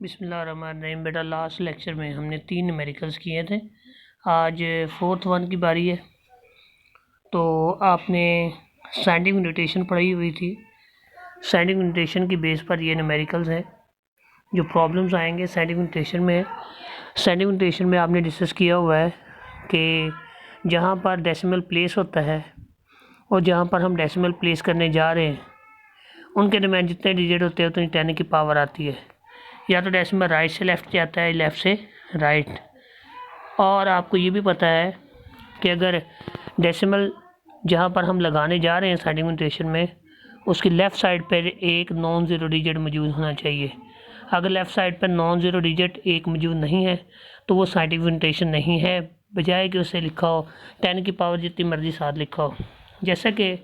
बिस्मिल्लाहिर्रहमानिर्रहीम। बेटा last lecture में हमने 3 न्यूमेरिकल्स किए थे। आज 4th वन की बारी है। तो आपने साइंटिफिक नोटेशन पढ़ी हुई थी। साइंटिफिक नोटेशन की बेस पर ये न्यूमेरिकल्स हैं। जो प्रॉब्लम्स आएंगे साइंटिफिक नोटेशन में, साइंटिफिक नोटेशन में आपने डिस्कस किया हुआ है कि जहाँ पर डेसिमल प्लेस होता है और जहाँ पर हम डेसिमल प्लेस करने जा रहे हैं उनके दरमियान जितने डिजिट होते हैं उतनी 10 की पावर आती है। या तो डेसिमल राइट से लेफ़्ट जाता है, लेफ़्ट से राइट। और आपको ये भी पता है कि अगर डेसिमल जहाँ पर हम लगाने जा रहे हैं साइंटिफिक नोटेशन में, उसकी लेफ़्ट साइड पर एक नॉन ज़ीरो डिजिट मौजूद होना चाहिए। अगर लेफ़्ट साइड पर नॉन ज़ीरो डिजिट एक मौजूद नहीं है तो वो साइंटिफिक नोटेशन नहीं है, बजाय कि उसे लिखा हो 10 की पावर जितनी मर्जी साथ लिखा हो। जैसा कि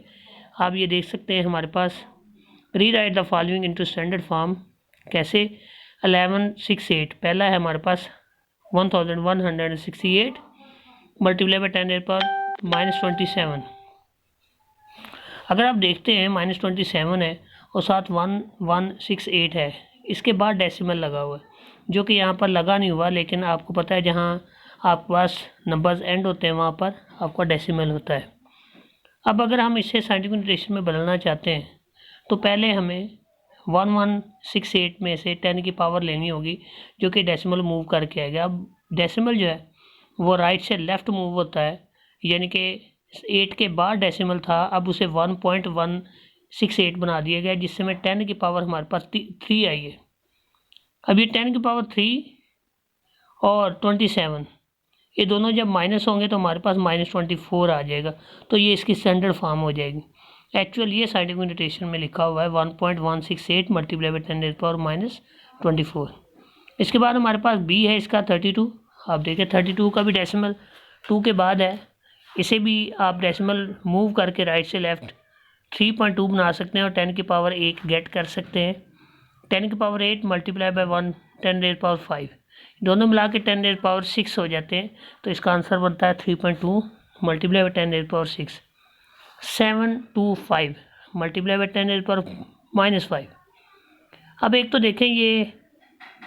आप ये देख सकते हैं हमारे पास, री right the following into standard form. कैसे? 1168 पहला है हमारे पास 1168 मल्टीप्लाई बाई 10⁻⁻27। अगर आप देखते हैं -27 है और साथ 1168 है, इसके बाद डेसिमल लगा हुआ है, जो कि यहाँ पर लगा नहीं हुआ, लेकिन आपको पता है जहाँ आपके पास नंबर्स एंड होते हैं वहाँ पर आपका डेसिमल होता है। अब अगर हम इसे साइंटिफिक नोटेशन में बदलना चाहते हैं तो पहले हमें 1168 में से 10 की पावर लेनी होगी, जो कि डेसिमल मूव करके आएगा। अब डेसिमल जो है वो राइट से लेफ़्ट मूव होता है, यानी कि 8 के बाद डेसिमल था, अब उसे 1.168 बना दिया गया, जिससे में 10 की पावर हमारे पास 3 आई है। अब ये 10 की पावर 3 और 27 ये दोनों जब माइनस होंगे तो हमारे पास -24 आ जाएगा, तो ये इसकी स्टैंडर्ड फॉर्म हो जाएगी। एक्चुअल ये साइंटिफिक नोटेशन में लिखा हुआ है 1.168 मल्टीप्लाई बाई 10⁻⁻24। इसके बाद हमारे पास बी है इसका 32। आप देखें 32 का भी डेसिमल 2 के बाद है, इसे भी आप डेसिमल मूव करके राइट से लेफ़्ट 3.2 बना सकते हैं और 10 की पावर 1 गेट कर सकते हैं। 10 की पावर 8 मल्टीप्लाई बाई 1 10⁻5 दोनों मिला के 10⁻6 हो जाते हैं, तो इसका आंसर बनता है 3.2 मल्टीप्लाई बाई 10⁻6। 725 multiply by 10⁻⁻5। अब एक तो देखें ये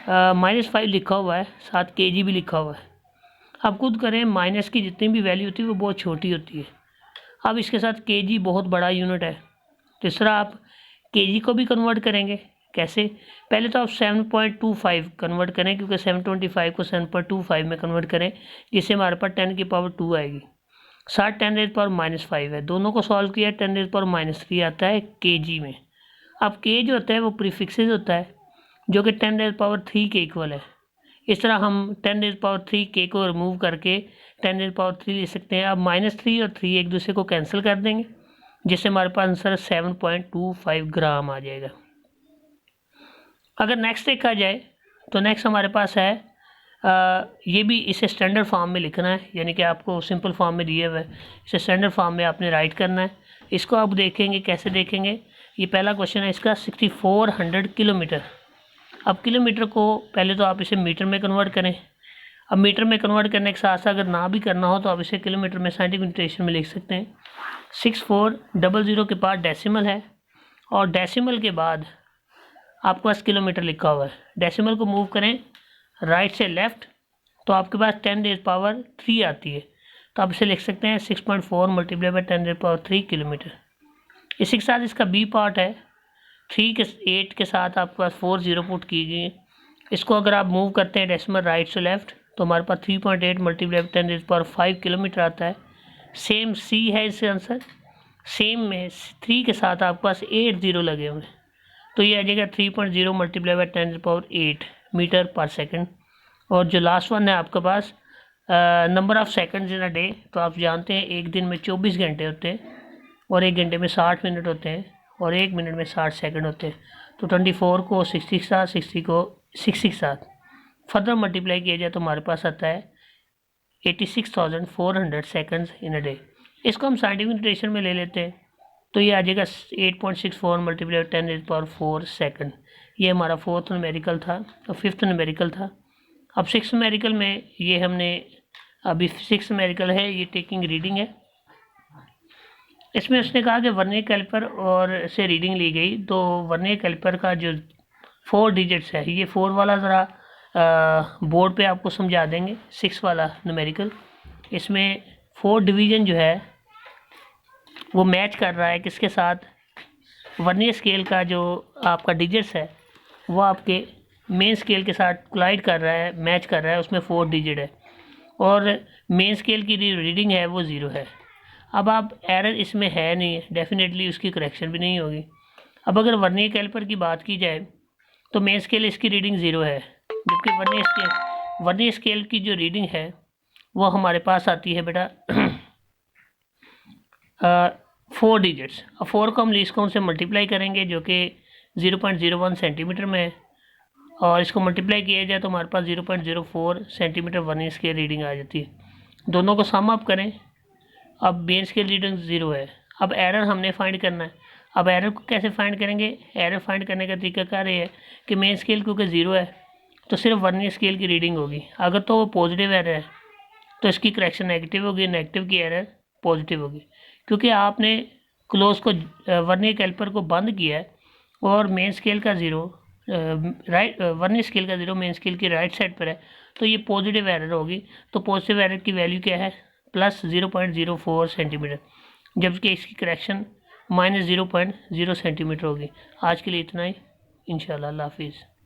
-5 लिखा हुआ है, साथ kg भी लिखा हुआ है। अब खुद करें, माइनस की जितनी भी वैल्यू होती है वो बहुत छोटी होती है। अब इसके साथ kg बहुत बड़ा यूनिट है। तीसरा आप kg को भी कन्वर्ट करेंगे। कैसे? पहले तो आप 7.25 कन्वर्ट करें, क्योंकि 725 को 7.25 में कन्वर्ट करें, जिससे हमारे पास 10 की पावर 2 आएगी। साथ 10⁻⁻5 है, दोनों को सॉल्व किया 10⁻3 आता है kg में। अब k जो होता है वो प्रीफिक्सेस होता है, जो कि 10⁻3 के इक्वल है। इस तरह हम 10⁻3 k को रिमूव करके 10⁻3 ले सकते हैं। अब -3 और 3 एक दूसरे को कैंसिल कर देंगे, जिससे हमारे पास आंसर 7.25 ग्राम आ जाएगा। अगर नेक्स्ट देखा जाए तो नेक्स्ट हमारे पास है ये भी इसे स्टैंडर्ड फॉर्म में लिखना है, यानी कि आपको सिंपल फॉर्म में दिए हुए है, इसे स्टैंडर्ड फॉर्म में आपने राइट करना है। इसको आप देखेंगे, कैसे देखेंगे? ये पहला क्वेश्चन है इसका 6400 किलोमीटर। अब किलोमीटर को पहले तो आप इसे मीटर में कन्वर्ट करें। अब मीटर में कन्वर्ट करने के साथ साथ अगर ना भी करना हो तो आप इसे किलोमीटर में साइंटिफिक नोटेशन में लिख सकते हैं। 6400 के पास डेसिमल है और डेसिमल के बाद आपके पास किलोमीटर लिखा हुआ है। डेसिमल को मूव करें राइट से लेफ़्ट तो आपके पास 10⁻3 आती है, तो आप इसे लिख सकते हैं 6.4 मल्टीप्लाई बाई 10⁻3 किलोमीटर। इसी के साथ इसका बी पार्ट है 3 के 8 के साथ आपके पास 4 0 पुट की गई है। इसको अगर आप मूव करते हैं डेसिमल राइट से लेफ़्ट तो हमारे पास 3.8 मल्टीप्लाई बाई 10⁻5 किलोमीटर आता है। सेम सी है इसका आंसर। सेम में 3 के साथ आपके पास 8 0 लगे हुए हैं, तो ये आ जाएगा 3.0 multiply by 10⁻8 metre per second. और जो लास्ट वन है आपके पास number of seconds in a day, तो आप जानते हैं एक दिन में 24 घंटे होते हैं और एक घंटे में 60 मिनट होते हैं और एक मिनट में 60 सेकंड होते हैं। तो 24 को 60 के साथ, 60 को 60 के साथ फर्दर मल्टीप्लाई किया जाए तो हमारे पास आता है 86,400 सेकंड्स इन अ डे। इसको हम साइंटिफिक नोटेशन में ले लेते हैं तो ये आ जाएगा 8.64 मल्टीप्लाई 10⁻4 सेकंड। ये हमारा 4th न्यूमेरिकल था और 5th न्यूमेरिकल था। अब 6th न्यूमेरिकल में ये हमने अभी 6th न्यूमेरिकल है, ये टेकिंग रीडिंग है। इसमें उसने कहा कि वर्नियर कैलिपर और से रीडिंग ली गई, तो वर्नियर कैलिपर का जो 4 डिजिट्स है। ये 4 वाला ज़रा बोर्ड पे आपको समझा देंगे, 6 वाला न्यूमेरिकल। इसमें 4 डिवीज़न जो है वो मैच कर रहा है किसके साथ, वर्नियर स्केल का जो आपका डिजिट्स है वो आपके मेन स्केल के साथ कोलाइड कर रहा है, मैच कर रहा है, उसमें 4 डिजिट है और मेन स्केल की रीडिंग है वो 0 है। अब आप एरर इसमें है नहीं, डेफिनेटली उसकी करेक्शन भी नहीं होगी। अब अगर वर्नियर कैलिपर की बात की जाए तो मेन स्केल इसकी रीडिंग 0 है, जबकि वर्नियर स्केल की जो रीडिंग है वो हमारे पास आती है बेटा 4 डिजिट्स। अब 4 को हम लीस्ट काउंट से मल्टीप्लाई करेंगे जो कि 0.01 सेंटीमीटर में है, और इसको मल्टीप्लाई किया जाए तो हमारे पास 0.04 सेंटीमीटर वर्नियर स्केल रीडिंग आ जाती है। दोनों को सम अप करें, अब मेन स्केल रीडिंग 0 है। अब एरर हमने फाइंड करना है। अब एरर को कैसे फाइंड करेंगे, एरर फाइंड करने का तरीका क्या है कि मेन स्केल क्योंकि 0 है तो सिर्फ वर्नियर स्केल की रीडिंग होगी। अगर तो वो पॉजिटिव एरर है तो इसकी करेक्शन नेगेटिव होगी, नेगेटिव की एरर पॉजिटिव होगी। क्योंकि आपने क्लोज को वर्नियर कैलिपर को बंद किया है और मेन स्केल का 0 वर्नियर स्केल का 0 मेन स्केल की राइट साइड पर है, तो ये पॉजिटिव एरर होगी। तो पॉजिटिव एरर की वैल्यू क्या है, प्लस 0.04 सेंटीमीटर, जबकि इसकी करेक्शन -0.0 सेंटीमीटर होगी। आज के लिए इतना ही, इंशाल्लाह, अल्लाह हाफिज़।